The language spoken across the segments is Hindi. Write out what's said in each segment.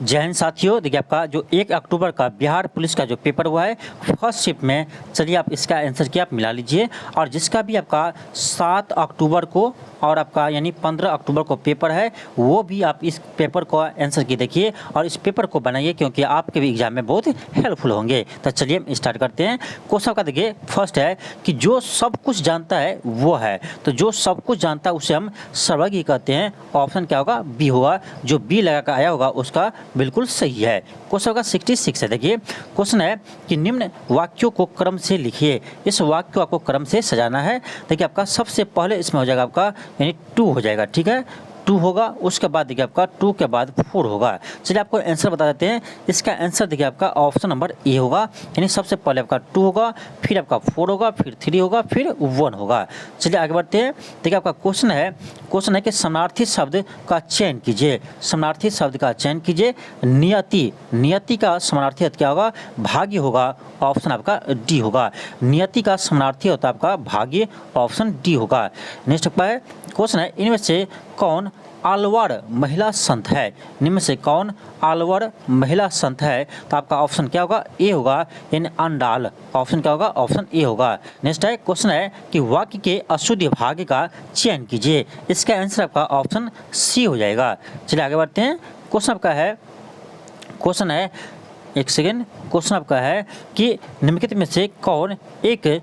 जय हिंद साथियों। देखिए आपका जो 1 अक्टूबर का बिहार पुलिस का जो पेपर हुआ है फर्स्ट शिफ्ट में, चलिए आप इसका आंसर की आप मिला लीजिए। और जिसका भी आपका 7 अक्टूबर को और आपका यानी 15 अक्टूबर को पेपर है, वो भी आप इस पेपर को आंसर की देखिए और इस पेपर को बनाइए, क्योंकि आपके भी एग्जाम में बहुत हेल्पफुल होंगे। तो चलिए हम स्टार्ट करते हैं। क्वेश्चन का देखिए फर्स्ट है कि जो सब कुछ जानता है वो है, तो जो सब कुछ जानता है उसे हम सर्वज्ञ कहते हैं। ऑप्शन क्या होगा? बी होगा। जो बी लगा कर आया होगा उसका बिल्कुल सही है। क्वेश्चन का 66 है। देखिए क्वेश्चन है कि निम्न वाक्यों को क्रम से लिखिए। इस वाक्य को आपको क्रम से सजाना है। देखिए आपका सबसे पहले इसमें हो जाएगा आपका यानी 2 हो जाएगा, ठीक है, 2 होगा। उसके बाद देखिए आपका 2 के बाद 4 होगा। चलिए आपको आंसर बता देते हैं। इसका आंसर देखिए आपका ऑप्शन नंबर ए होगा, यानी सबसे पहले आपका 2 होगा, फिर आपका 4 होगा, फिर 3 होगा, फिर 1 होगा। चलिए आगे बढ़ते हैं। देखिए आपका क्वेश्चन है कि समानार्थी शब्द का चयन कीजिए। समानार्थी शब्द का चयन कीजिए। नियति का समानार्थी अर्थ क्या होगा? भाग्य होगा। ऑप्शन आपका डी होगा। नियति का समानार्थी होता है आपका भाग्य। ऑप्शन डी होगा। नेक्स्ट आपका है क्वेश्चन है इनमें से कौन आलवार महिला संत है? निम्न से कौन आलवार महिला संत है? तो आपका ऑप्शन क्या होगा? ए होगा, यानी अंडाल। ऑप्शन क्या होगा? ऑप्शन ए होगा। नेक्स्ट है क्वेश्चन है कि वाक्य के अशुद्ध भाग का चयन कीजिए। इसका आंसर आपका ऑप्शन सी हो जाएगा। चलिए आगे बढ़ते हैं। क्वेश्चन है एक सेकेंड। क्वेश्चन आपका है कि निम्नलिखित में से कौन एक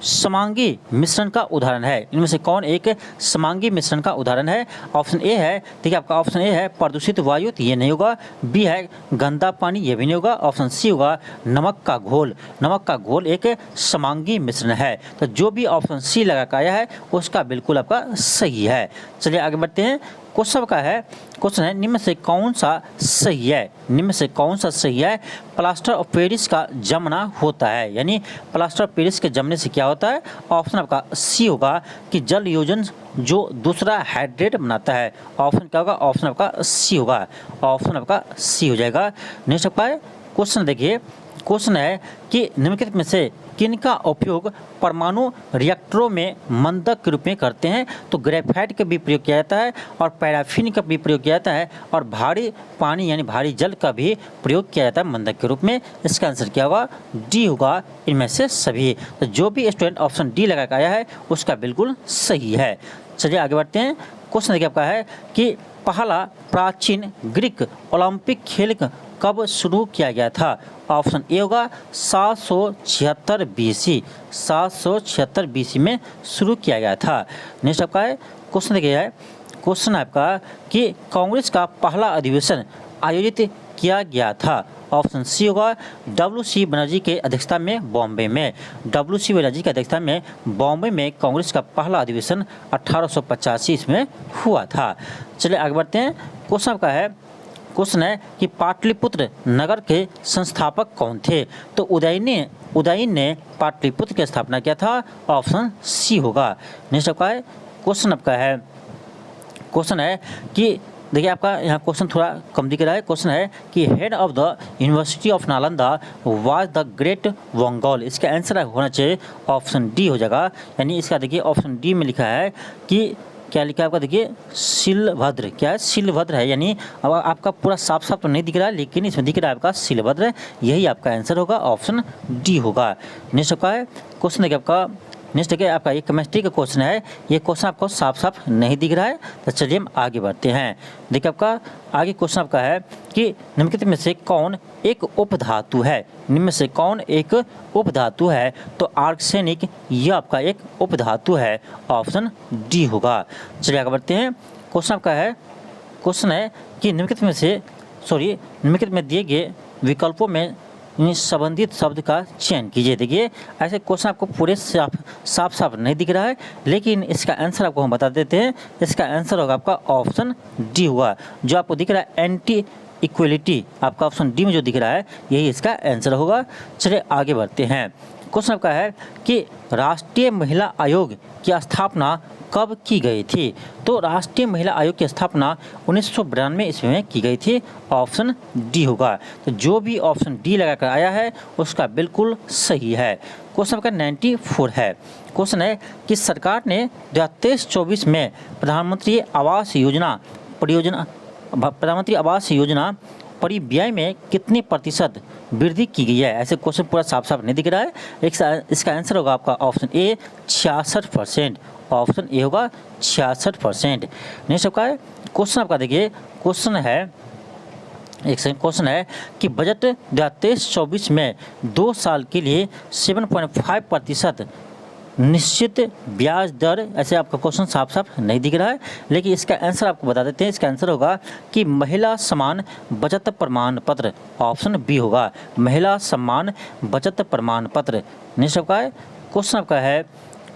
समांगी मिश्रण का उदाहरण है? इनमें से कौन एक समांगी मिश्रण का उदाहरण है? ऑप्शन ए है, देखिए आपका ऑप्शन ए है प्रदूषित वायु, तो ये नहीं होगा। बी है गंदा पानी, ये भी नहीं होगा। ऑप्शन सी होगा नमक का घोल। नमक का घोल एक समांगी मिश्रण है। तो जो भी ऑप्शन सी लगा के आया है उसका बिल्कुल आपका सही है। चलिए आगे बढ़ते हैं। क्वेश्चन है निम्न से कौन सा सही है? निम्न से कौन सा सही है? प्लास्टर ऑफ पेरिस का जमना होता है, यानी प्लास्टर ऑफ पेरिस के जमने से क्या होता है? ऑप्शन आपका सी होगा कि जल योजन जो दूसरा हाइड्रेट बनाता है। ऑप्शन क्या होगा? ऑप्शन आपका सी होगा। ऑप्शन आपका सी हो जाएगा। नेक्स्ट आपका क्वेश्चन देखिए। क्वेश्चन है कि निम्नलिखित में से किनका उपयोग परमाणु रिएक्टरों में मंदक के रूप में करते हैं? तो ग्रेफाइट का भी प्रयोग किया जाता है और पैराफिन का भी प्रयोग किया जाता है और भारी पानी यानी भारी जल का भी प्रयोग किया जाता है मंदक के रूप में। इसका आंसर क्या होगा? डी होगा, इनमें से सभी। तो जो भी स्टूडेंट ऑप्शन डी लगा के आया है उसका बिल्कुल सही है। चलिए आगे बढ़ते हैं। क्वेश्चन देखिए आपका है कि पहला प्राचीन ग्रीक ओलंपिक खेल कब शुरू किया गया था? ऑप्शन ए होगा 776 BC। 776 BC में शुरू किया गया था। नेक्स्ट आपका है क्वेश्चन देखिए है। क्वेश्चन आपका कि कांग्रेस का पहला अधिवेशन आयोजित किया गया था। ऑप्शन सी होगा WC बनर्जी के अध्यक्षता में बॉम्बे में। WC बनर्जी की अध्यक्षता में बॉम्बे में कांग्रेस का पहला अधिवेशन 1885 में हुआ था। चलिए आगे बढ़ते हैं। क्वेश्चन है कि पाटलिपुत्र नगर के संस्थापक कौन थे? तो उदयन ने पाटलिपुत्र की स्थापना किया था। ऑप्शन सी होगा। नेक्स्ट आपका है क्वेश्चन है कि देखिए आपका यहाँ क्वेश्चन थोड़ा कम दिख रहा है। क्वेश्चन है कि head of the university of Nalanda was the great वंगोल। इसका आंसर होना चाहिए ऑप्शन डी हो जाएगा। यानी इसका देखिए ऑप्शन डी में लिखा है कि क्या लिखा है आपका? देखिए शिलभद्र। क्या है? शिलभद्र है। यानी अब आपका पूरा साफ साफ तो नहीं दिख रहा है, लेकिन इसमें दिख रहा है आपका शिलभद्र। यही आपका आंसर होगा, ऑप्शन डी होगा। नेक्स्ट आपका है क्वेश्चन देखिए आपका। नेक्स्ट देखिए आपका ये केमिस्ट्री का क्वेश्चन है। ये क्वेश्चन आपको साफ साफ नहीं दिख रहा है, तो चलिए हम आगे बढ़ते हैं। देखिए आपका आगे क्वेश्चन आपका है कि निम्नलिखित में से कौन एक उपधातु है? निम्न में से कौन एक उपधातु है? तो आर्सेनिक यह आपका एक उपधातु है। ऑप्शन डी होगा। चलिए आगे बढ़ते हैं। क्वेश्चन है कि निम्नलिखित में दिए गए विकल्पों में संबंधित शब्द का चयन कीजिए। देखिए ऐसे क्वेश्चन आपको पूरे साफ नहीं दिख रहा है, लेकिन इसका आंसर आपको हम बता देते हैं। इसका आंसर होगा आपका ऑप्शन डी हुआ। जो आपको दिख रहा है एंटी इक्वलिटी, आपका ऑप्शन डी में जो दिख रहा है यही इसका आंसर होगा। चलिए आगे बढ़ते हैं। क्वेश्चन आपका है कि राष्ट्रीय महिला आयोग की स्थापना कब की गई थी? तो राष्ट्रीय महिला आयोग की स्थापना 1992 ईस्वी में की गई थी। ऑप्शन डी होगा। तो जो भी ऑप्शन डी लगाकर आया है उसका बिल्कुल सही है। क्वेश्चन का 94 है। क्वेश्चन है कि सरकार ने 2023-24 में प्रधानमंत्री आवास योजना परिव्यय में कितने प्रतिशत वृद्धि की गई है? ऐसे क्वेश्चन पूरा साफ साफ नहीं दिख रहा है। इसका आंसर होगा आपका ऑप्शन ए 66%। ऑप्शन ए होगा 66%। नेक्स्ट आपका है क्वेश्चन, आपका देखिए क्वेश्चन है, एक सेकंड, क्वेश्चन है कि बजट 2023-24 में 2 साल के लिए 7.5% निश्चित ब्याज दर, ऐसे आपका क्वेश्चन साफ साफ नहीं दिख रहा है, लेकिन इसका आंसर आपको बता देते हैं। इसका आंसर होगा कि महिला सम्मान बचत प्रमाण पत्र। ऑप्शन बी होगा महिला सम्मान बचत प्रमाण पत्र। नेक्स्ट आपका है क्वेश्चन, आपका है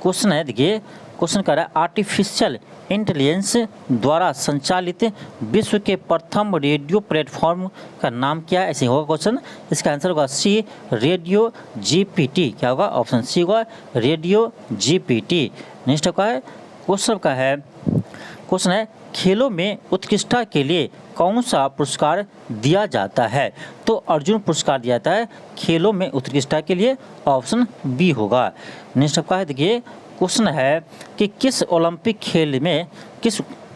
क्वेश्चन है देखिए क्वेश्चन कर रहा है आर्टिफिशियल इंटेलिजेंस द्वारा संचालित विश्व के प्रथम रेडियो प्लेटफॉर्म का नाम क्या है? ऐसे होगा क्वेश्चन। इसका आंसर होगा सी रेडियो जीपीटी। क्या होगा? ऑप्शन सी होगा रेडियो जीपीटी। नेक्स्ट का है क्वेश्चन है खेलों में उत्कृष्टता के लिए कौन सा पुरस्कार दिया जाता है? तो अर्जुन पुरस्कार दिया जाता है खेलों में उत्कृष्टता के लिए। ऑप्शन बी होगा। नेक्स्ट आपका है देखिए क्वेश्चन है कि किस ओलंपिक खेल में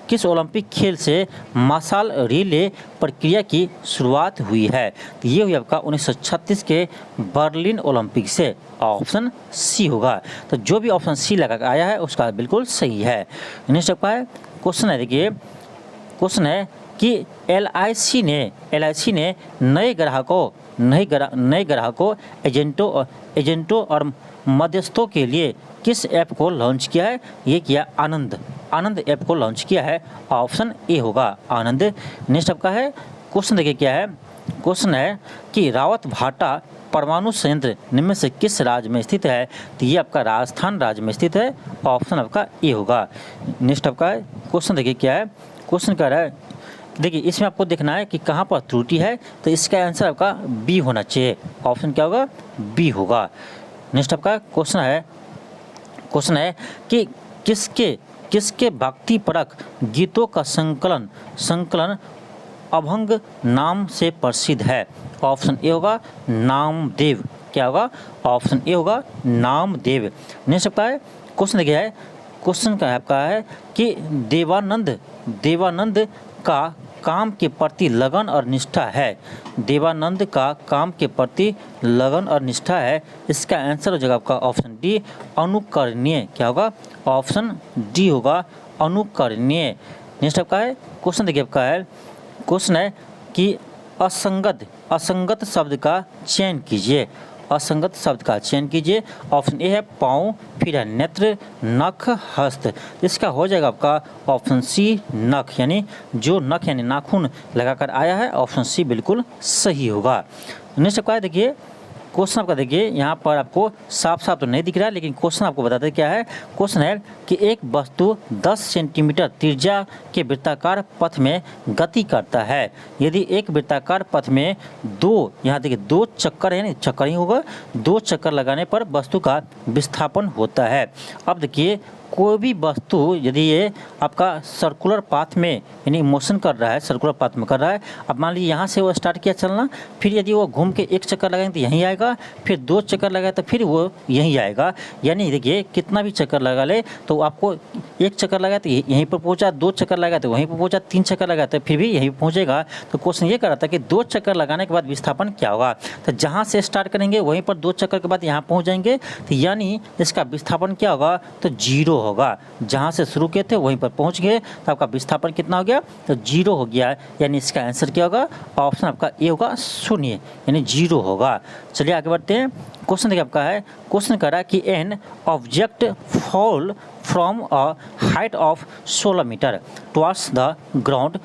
किस ओलंपिक खेल से मशाल रिले प्रक्रिया की शुरुआत हुई है? तो ये हुई आपका 1936 के बर्लिन ओलंपिक से। ऑप्शन सी होगा। तो जो भी ऑप्शन सी लगा आया है उसका बिल्कुल सही है। नेक्स्ट आपका है क्वेश्चन है देखिए क्वेश्चन है कि LIC ने नए ग्राहकों एजेंटों और मध्यस्थों के लिए किस ऐप को लॉन्च किया है? ये किया आनंद ऐप को लॉन्च किया है। ऑप्शन ए होगा आनंद। नेक्स्ट आपका है क्वेश्चन देखिए क्या है क्वेश्चन है कि रावत भाटा परमाणु संयंत्र निम्न में से किस राज्य में स्थित है? तो ये आपका राजस्थान राज्य में स्थित है। ऑप्शन आपका ए होगा। नेक्स्ट आपका है क्वेश्चन देखिए क्या है क्वेश्चन कह रहा है देखिए इसमें आपको देखना है कि कहाँ पर त्रुटि है, तो इसका आंसर आपका बी होना चाहिए। ऑप्शन क्या होगा? बी होगा। नेक्स्ट आपका क्वेश्चन है कि किसके भक्तिपरक गीतों का संकलन अभंग नाम से प्रसिद्ध है? ऑप्शन ए होगा नामदेव। क्या होगा? ऑप्शन ए होगा नामदेव। नेक्स्ट आपका है क्वेश्चन देखिए है क्वेश्चन का आपका है कि देवानंद का काम के प्रति लगन और निष्ठा है। देवानंद का काम के प्रति लगन और निष्ठा है। इसका आंसर हो जाएगा आपका ऑप्शन डी अनुकरणीय। क्या होगा? ऑप्शन डी होगा अनुकरणीय। नेक्स्ट आपका है क्वेश्चन देखिए आपका है क्वेश्चन है कि असंगत शब्द का चयन कीजिए। असंगत शब्द का चयन कीजिए। ऑप्शन ए है पाँव, फिर है नेत्र, नख, हस्त। इसका हो जाएगा आपका ऑप्शन सी नख, यानी जो नख यानी नाखून लगाकर आया है। ऑप्शन सी बिल्कुल सही होगा। नेक्स्ट आपका देखिए क्वेश्चन आपका देखिए यहाँ पर आपको साफ साफ तो नहीं दिख रहा है, लेकिन क्वेश्चन आपको बताते क्या है। क्वेश्चन है कि एक वस्तु 10 सेंटीमीटर त्रिज्या के वृत्ताकार पथ में गति करता है। यदि एक वृत्ताकार पथ में यहाँ देखिए 2 चक्कर है, चक्कर ही होगा, 2 चक्कर लगाने पर वस्तु का विस्थापन होता है। अब देखिए कोई भी वस्तु यदि ये आपका सर्कुलर पाथ में यानी मोशन कर रहा है, सर्कुलर पाथ में कर रहा है। अब मान लीजिए यहाँ से वो स्टार्ट किया चलना, फिर यदि वो घूम के 1 चक्कर लगाएंगे तो यहीं आएगा, फिर 2 चक्कर लगाए तो फिर वो यहीं आएगा। यानी देखिए कितना भी चक्कर लगा ले तो आपको 1 चक्कर लगाए तो यहीं पर पहुँचा, 2 चक्कर लगाए तो वहीं पर पहुँचा, 3 चक्कर लगाए तो फिर भी यहीं पहुँचेगा। तो क्वेश्चन ये कर रहा था कि 2 चक्कर लगाने के बाद विस्थापन क्या होगा? तो जहाँ से स्टार्ट करेंगे वहीं पर 2 चक्कर के बाद यहाँ पहुँच जाएंगे, तो यानी इसका विस्थापन क्या होगा? तो 0 होगा। जहाँ से शुरू किए थे वहीं पर पहुँच गए तो आपका विस्थापन कितना हो गया? तो 0 हो गया। यानी इसका आंसर क्या होगा? ऑप्शन आपका ए होगा 0, यानी 0 होगा। चलिए आगे बढ़ते हैं। क्वेश्चन देखिए आपका है क्वेश्चन कह रहा है कि an object fall from a height of 16 metre towards the ground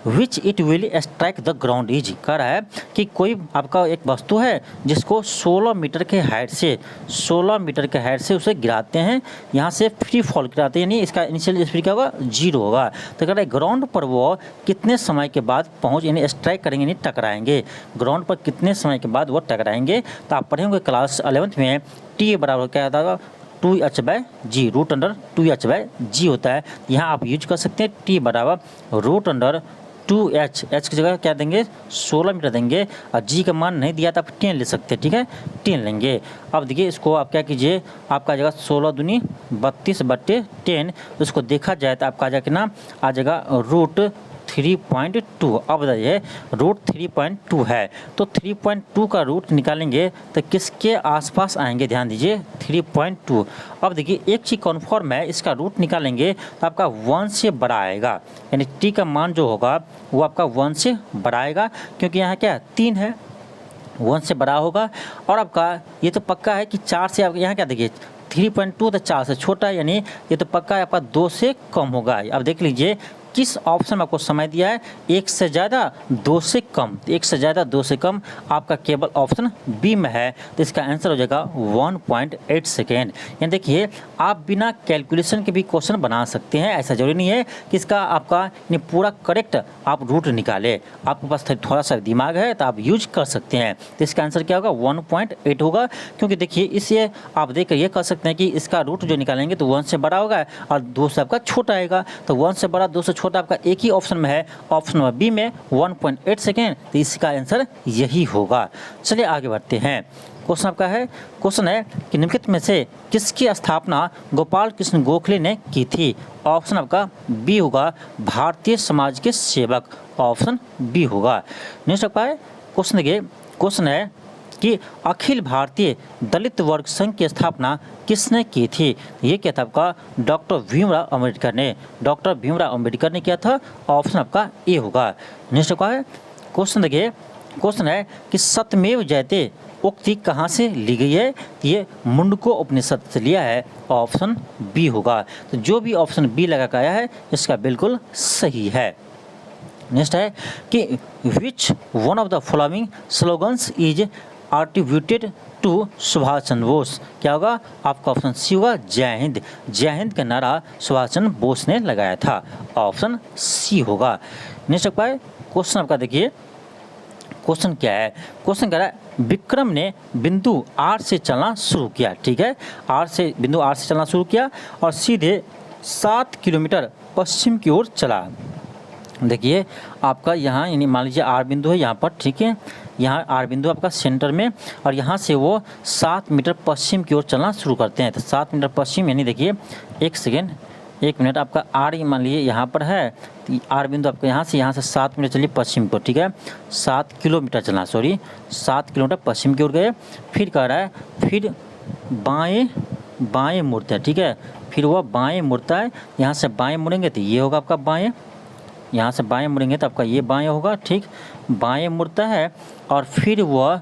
which it will strike the ground is. कह रहा है कि कोई आपका एक वस्तु है जिसको 16 मीटर के हाइट से उसे गिराते हैं, यहाँ से फ्री फॉल गिराते हैं, यानी इसका इनिशियल स्पीड क्या होगा? 0 होगा। तो कह रहा है ग्राउंड पर वो कितने समय के बाद यानी स्ट्राइक करेंगे, यानी टकराएंगे। ग्राउंड पर कितने समय के बाद वो टकराएंगे? तो आप पढ़ेंगे क्लास 11th में टी बराबर क्या होता 2h/g, √2h/g होता है। यहाँ आप यूज कर सकते हैं टी बराबर √2h, h की जगह क्या देंगे? 16 मीटर देंगे, और g का मान नहीं दिया तो आप 10 ले सकते हैं। ठीक है, 10 लेंगे। अब देखिए इसको आप क्या कीजिए, आपका जगह 16 दूनी 32/10, उसको देखा जाए तो आपका आ जाएगा ना, आ जाएगा 3.2। अब बताइए रूट 3.2 है तो 3.2 का रूट निकालेंगे तो किसके आसपास आएंगे, ध्यान दीजिए 3.2। अब देखिए एक चीज़ कन्फर्म है, इसका रूट निकालेंगे तो आपका 1 से बड़ा आएगा, यानी t का मान जो होगा वो आपका 1 से बड़ा आएगा, क्योंकि यहाँ क्या 3 है, 1 से बड़ा होगा। और आपका ये तो पक्का है कि 4 से, आप यहाँ क्या देखिए 3.2 तो 4 से छोटा है, यानी ये तो पक्का है आपका 2 से कम होगा। अब देख लीजिए किस ऑप्शन में आपको समय दिया है, 1 से ज़्यादा 2 से कम, 1 से ज़्यादा 2 से कम आपका केवल ऑप्शन बी में है, तो इसका आंसर हो जाएगा 1.8 सेकेंड। यानी देखिए आप बिना कैलकुलेशन के भी क्वेश्चन बना सकते हैं, ऐसा जरूरी नहीं है कि इसका आपका पूरा करेक्ट आप रूट निकाले, आपके पास थोड़ा सा दिमाग है तो आप यूज कर सकते हैं। तो इसका आंसर क्या होगा 1.8 होगा, क्योंकि देखिए इससे आप देख कर ये कर सकते हैं कि इसका रूट जो निकालेंगे तो 1 से बड़ा होगा और 2 से आपका छोटा आएगा, तो 1 से बड़ा 2 से छोटा आपका एक ही ऑप्शन में है, ऑप्शन नंबर बी में 1.8 सेकेंड, तो इसका आंसर यही होगा। चलिए आगे बढ़ते हैं। क्वेश्चन आपका है, क्वेश्चन है कि निम्नलिखित में से किसकी स्थापना गोपाल कृष्ण गोखले ने की थी। ऑप्शन आपका बी होगा भारतीय समाज के सेवक, ऑप्शन बी होगा। नेक्स्ट आपका है क्वेश्चन, देखिए क्वेश्चन है कि अखिल भारतीय दलित वर्ग संघ की स्थापना किसने की थी। ये क्या था आपका डॉक्टर भीमराव अम्बेडकर ने, डॉक्टर भीमराव अम्बेडकर ने किया था, ऑप्शन आपका ए होगा। नेक्स्ट आपका है क्वेश्चन, देखिए क्वेश्चन है कि सत्यमेव जयते उक्ति कहाँ से ली गई है। ये मुंडको उपनिषद से लिया है, ऑप्शन बी होगा। तो जो भी ऑप्शन बी लगा कर आया है इसका बिल्कुल सही है। नेक्स्ट है कि which one of the following slogans is attributed to Subhash Chandra Bose. क्या होगा आपका ऑप्शन सी होगा जय हिंद, जय हिंद का नारा सुभाष चंद्र बोस ने लगाया था, ऑप्शन सी होगा। नेक्स्ट आपका क्वेश्चन आपका देखिए क्वेश्चन क्या है, क्वेश्चन कह रहा है विक्रम ने बिंदु आर से चलना शुरू किया, ठीक है बिंदु आर से चलना शुरू किया और सीधे 7 किलोमीटर पश्चिम की ओर चला। देखिए आपका यहाँ यानी मान लीजिए आर बिंदु है यहाँ पर, ठीक है यहाँ आर बिंदु आपका सेंटर में, और यहाँ से वो 7 मीटर पश्चिम की ओर चलना शुरू करते हैं। तो 7 मीटर पश्चिम यानी देखिए एक मिनट आपका आर मान लीजिए यहाँ पर है, तो आर बिंदु आपका यहाँ से 7 मीटर चलिए पश्चिम की ओर, ठीक है 7 किलोमीटर चलना 7 किलोमीटर पश्चिम की ओर गए। फिर कह रहा है फिर बाएँ मुड़ते हैं, ठीक है फिर वह बाएँ मुड़ता है, यहाँ से बाएँ मुड़ेंगे तो ये होगा आपका बाएँ, यहाँ से बाएं मुड़ेंगे तो आपका ये बाएं होगा, ठीक बाएं मुड़ता है और फिर वह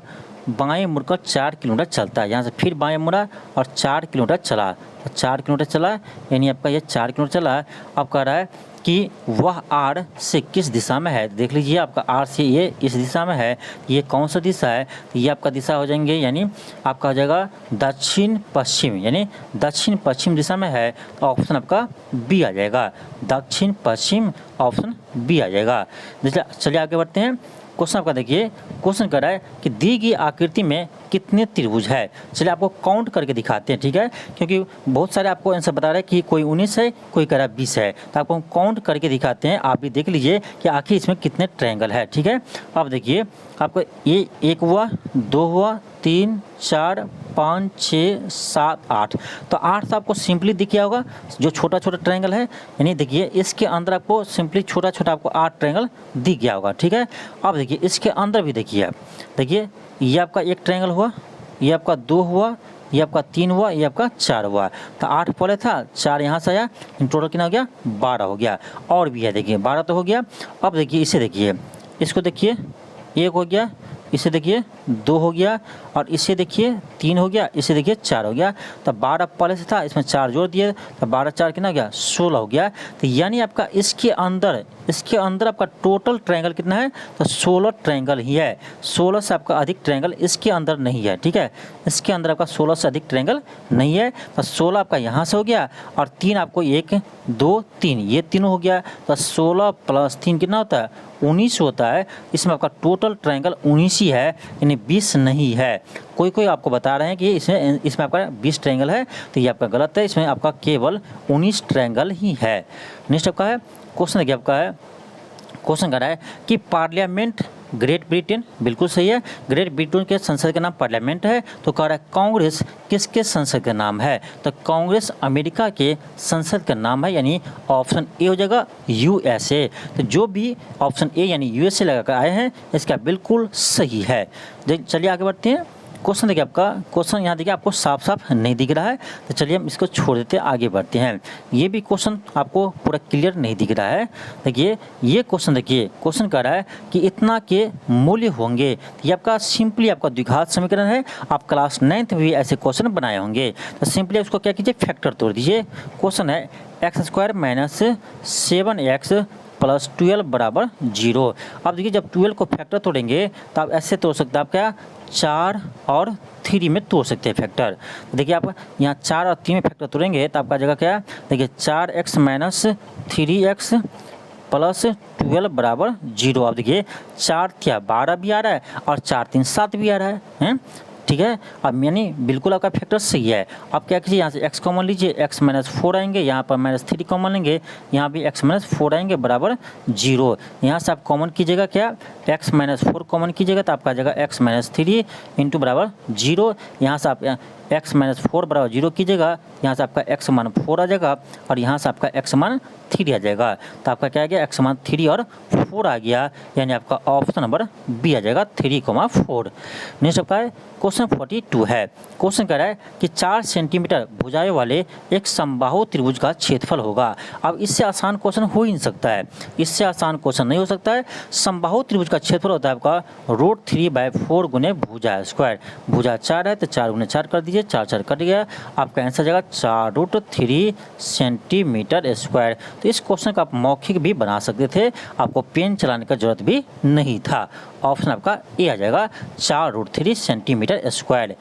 बाएं मुड़कर 4 किलोमीटर चलता है। यहाँ से फिर बाएं मुड़ा और 4 किलोमीटर चला, 4 किलोमीटर चला यानी आपका ये 4 किलोमीटर चला। अब कह रहा है कि वह आर से किस दिशा में है। देख लीजिए आपका आर से ये इस दिशा में है, ये कौन सा दिशा है, तो ये आपका दिशा हो जाएंगे यानी आपका हो जाएगा दक्षिण पश्चिम, यानी दक्षिण पश्चिम दिशा में है, तो ऑप्शन आपका बी आ जाएगा, दक्षिण पश्चिम ऑप्शन बी आ जाएगा। चलिए आगे बढ़ते हैं। क्वेश्चन आपका देखिए क्वेश्चन कर रहा है कि दी गई आकृति में कितने त्रिभुज है। चलिए आपको काउंट करके दिखाते हैं, ठीक है क्योंकि बहुत सारे आपको आंसर बता रहे हैं कि कोई 19 है कोई कह रहा है 20 है, तो आपको हम काउंट करके दिखाते हैं, आप भी देख लीजिए कि आखिर इसमें कितने ट्रायंगल है, ठीक है। अब देखिए आपको ये 1 हुआ 2 हुआ 3 4 5 6 7 8, तो 8 तो आपको सिंपली दिख गया होगा जो छोटा छोटा ट्रायंगल है, यानी देखिए इसके अंदर आपको सिंपली छोटा छोटा आपको 8 ट्रायंगल दिख गया होगा, ठीक है। अब देखिए इसके अंदर भी देखिए ये आपका एक ट्रायंगल हुआ, ये आपका 2 हुआ, ये आपका 3 हुआ, ये आपका 4 हुआ, तो 8 पहले था 4 यहाँ से आया, टोटल कितना हो गया 12 हो गया। और भी है देखिए 12 तो हो गया। अब देखिए इसे देखिए, इसको देखिए 1 हो गया, इसे देखिए 2 हो गया और इसे देखिए 3 हो गया, इसे देखिए 4 हो गया, तो 12 पहले से था इसमें 4 जोड़ दिए तो 12 4 कितना हो गया 16 हो गया। तो यानी आपका इसके अंदर आपका टोटल ट्रायंगल कितना है तो 16 ट्रायंगल ही है, 16 से आपका अधिक ट्रायंगल इसके अंदर नहीं है, ठीक है इसके अंदर आपका 16 से अधिक ट्रायंगल नहीं है। तो 16 आपका यहाँ से हो गया और 3 आपको 1 2 3 ये तीनों हो गया, तो 16 + 3 कितना होता है 19 होता है। इसमें आपका टोटल ट्रायंगल 19 ही है, यानी 20 नहीं है। कोई आपको बता रहे हैं कि इसमें आपका 20 ट्रायंगल है, तो ये आपका गलत है, इसमें आपका केवल 19 ट्रायंगल ही है। नेक्स्ट आपका है क्वेश्चन, देखिए आपका है क्वेश्चन कर रहा है कि पार्लियामेंट ग्रेट ब्रिटेन, बिल्कुल सही है। ग्रेट ब्रिटेन के संसद का नाम पार्लियामेंट है। तो कह रहा है कांग्रेस किसके संसद का नाम है, तो कांग्रेस अमेरिका के संसद का नाम है, यानी ऑप्शन ए हो जाएगा यूएसए। तो जो भी ऑप्शन ए यानी यूएसए लगा कर आए हैं इसका बिल्कुल सही है। चलिए आगे बढ़ते हैं। क्वेश्चन देखिए, आपका क्वेश्चन यहाँ देखिए आपको साफ साफ नहीं दिख रहा है, तो चलिए हम इसको छोड़ देते हैं, आगे बढ़ते हैं। ये भी क्वेश्चन आपको पूरा क्लियर नहीं दिख रहा है। देखिए ये क्वेश्चन, देखिए क्वेश्चन कह रहा है कि इतना के मूल्य होंगे। ये आपका सिंपली आपका द्विघात समीकरण है। आप क्लास 9th में भी ऐसे क्वेश्चन बनाए होंगे। तो सिंपली उसको क्या कीजिए, फैक्टर तोड़ दीजिए। क्वेश्चन है x² - 7x + 12 बराबर 0। अब देखिए जब 12 को फैक्टर तोड़ेंगे तो आप ऐसे तोड़ सकते हैं, आप क्या 4 और 3 में तोड़ सकते हैं फैक्टर। देखिए आप यहाँ 4 और 3 में फैक्टर तोड़ेंगे तो आपका जगह क्या, देखिए 4x - 3x + 12 बराबर 0। अब देखिए 4 × 12 भी आ रहा है और 4 × 3 7 भी आ रहा है, ठीक है। अब यानी बिल्कुल आपका फैक्टर सही है। अब क्या कीजिए, यहाँ से x कॉमन लीजिए, x - 4 आएंगे, यहाँ पर -3 कॉमन लेंगे, यहाँ भी x - 4 आएंगे बराबर 0। यहाँ से आप कॉमन कीजिएगा क्या, x - 4 कॉमन कीजिएगा तो आपका जगह x - 3 इंटू बराबर 0। यहाँ से आप x - 4 बराबर 0 कीजिएगा, यहाँ से आपका x मान 4 आ जाएगा और यहाँ से आपका x मान 3 आ जाएगा। तो आपका क्या आ गया, x मान 3 और 4 आ गया, यानी आपका ऑप्शन नंबर बी आ जाएगा 3,4। नेक्स्ट आपका क्वेश्चन 42 है। क्वेश्चन कह रहा है कि 4 सेंटीमीटर भुजाएं वाले एक समबाहु त्रिभुज का क्षेत्रफल होगा। अब इससे आसान क्वेश्चन हो ही नहीं सकता है, इससे आसान क्वेश्चन नहीं हो सकता है। समबाहु त्रिभुज का क्षेत्रफल होता है आपका √3/4 गुने भुजा स्क्वायर। भुजा 4 है तो 4 × 4 कर दीजिए, 4 4 कट गया, आपका आंसर जाएगा 4√3 सेंटीमीटर स्क्वायर। तो इस क्वेश्चन का आप मौखिक भी बना सकते थे, आपको पेन चलाने का जरूरत भी नहीं था। ऑप्शन आपका ए आ जाएगा 4√3 सेंटीमीटर स्क्वायर।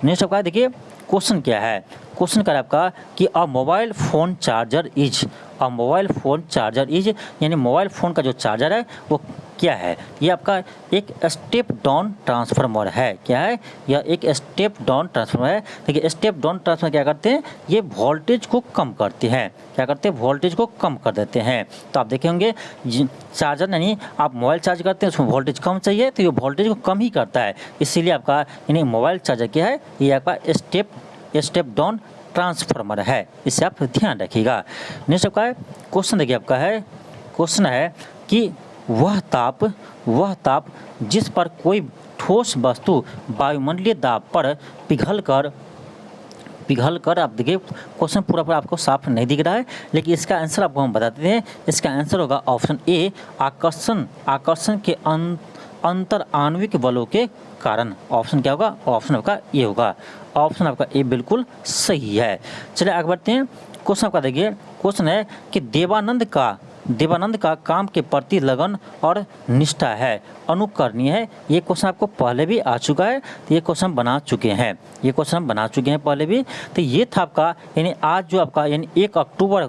नेक्स्ट आपका देखिए क्वेश्चन क्या है। क्वेश्चन कर आपका कि अ mobile phone charger is, a mobile phone charger is यानी मोबाइल फ़ोन का जो चार्जर है वो क्या है। ये आपका एक स्टेप डाउन ट्रांसफार्मर है। क्या है, यह एक स्टेप डाउन ट्रांसफार्मर है। देखिए स्टेप डाउन ट्रांसफार्मर क्या करते हैं, ये वोल्टेज को कम करते हैं। क्या करते हैं, वोल्टेज को कम कर देते हैं। तो आप देखे होंगे चार्जर यानी आप मोबाइल चार्ज करते हैं उसमें वोल्टेज कम चाहिए तो ये वोल्टेज को कम ही करता है, इसीलिए आपका यानी मोबाइल चार्जर क्या है, ये आपका स्टेप डाउन ट्रांसफार्मर है, इससे आप ध्यान रखिएगा। नेक्स्ट आपका क्वेश्चन देखिए, आपका है क्वेश्चन है कि वह ताप जिस पर कोई ठोस वस्तु वायुमंडलीय दाब पर पिघल कर आप देखिए क्वेश्चन पूरा आपको साफ नहीं दिख रहा है, लेकिन इसका आंसर आपको हम बताते हैं। इसका आंसर होगा ऑप्शन ए, आकर्षण के अंतर आणविक बलों के कारण। ऑप्शन क्या होगा, ऑप्शन आपका ए होगा। ऑप्शन आपका ए बिल्कुल सही है। चलिए आगे बढ़ते हैं। क्वेश्चन आपका देखिए, क्वेश्चन है कि देवानंद का काम के प्रति लगन और निष्ठा है, अनुकरणीय है। ये क्वेश्चन आपको पहले भी आ चुका है, तो ये क्वेश्चन बना चुके हैं, पहले भी। तो ये था आपका यानी आज जो आपका यानी 1 अक्टूबर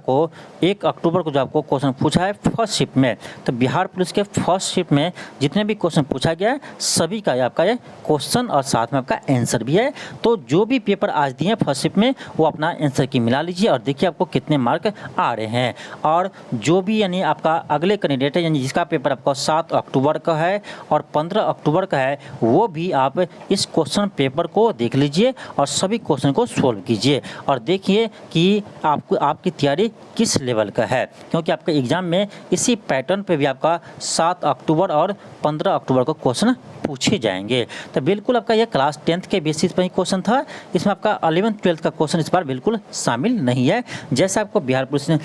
को जो आपको क्वेश्चन पूछा है फर्स्ट शिफ्ट में, तो बिहार पुलिस के फर्स्ट शिफ्ट में जितने भी क्वेश्चन पूछा गया है सभी का आपका ये क्वेश्चन और साथ में आपका आंसर भी है। तो जो भी पेपर आज दिए हैं फर्स्ट शिफ्ट में वो अपना आंसर की मिला लीजिए और देखिए आपको कितने मार्क आ रहे हैं। और जो भी यानी आपका अगले कैंडिडेट है यानी जिसका पेपर आपका 7 अक्टूबर का है और 15 अक्टूबर का है, वो भी आप इस क्वेश्चन पेपर को देख लीजिए और सभी क्वेश्चन को सोल्व कीजिए और देखिए कि आपकी तैयारी किस लेवल का है, क्योंकि आपके एग्जाम में इसी पैटर्न पे भी आपका 7 अक्टूबर और 15 अक्टूबर को क्वेश्चन पूछे जाएंगे। तो बिल्कुल आपका यह क्लास 10th के बेसिस पर ही क्वेश्चन था, इसमें आपका 11th 12th का क्वेश्चन इस बार बिल्कुल शामिल नहीं है। जैसा आपको बिहार पुलिस में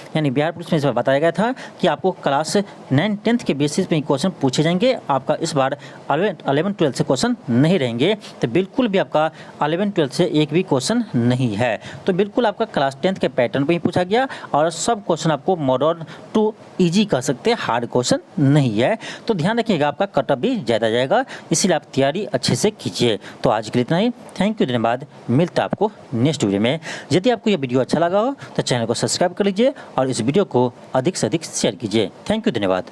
इस बार बताया गया था कि आपको क्लास 9 10th के बेसिस पे क्वेश्चन पूछे जाएंगे, आपका इस बार 11 12 से क्वेश्चन नहीं रहेंगे। तो बिल्कुल भी आपका 11 12 से एक भी क्वेश्चन नहीं है, तो बिल्कुल आपका क्लास 10th के पैटर्न पे ही पूछा गया और सब क्वेश्चन आपको मॉडर्न टू इजी कर सकते हैं, हार्ड क्वेश्चन नहीं है। तो ध्यान रखिएगा आपका कटअप भी ज़्यादा जाएगा, इसीलिए आप तैयारी अच्छे से कीजिए। तो आज के लिए इतना ही, थैंक यू, धन्यवाद। मिलता है आपको नेक्स्ट वीडियो में। यदि आपको यह वीडियो अच्छा लगा हो तो चैनल को सब्सक्राइब कर लीजिए और इस वीडियो को अधिक से अधिक शेयर कीजिए। थैंक यू, धन्यवाद।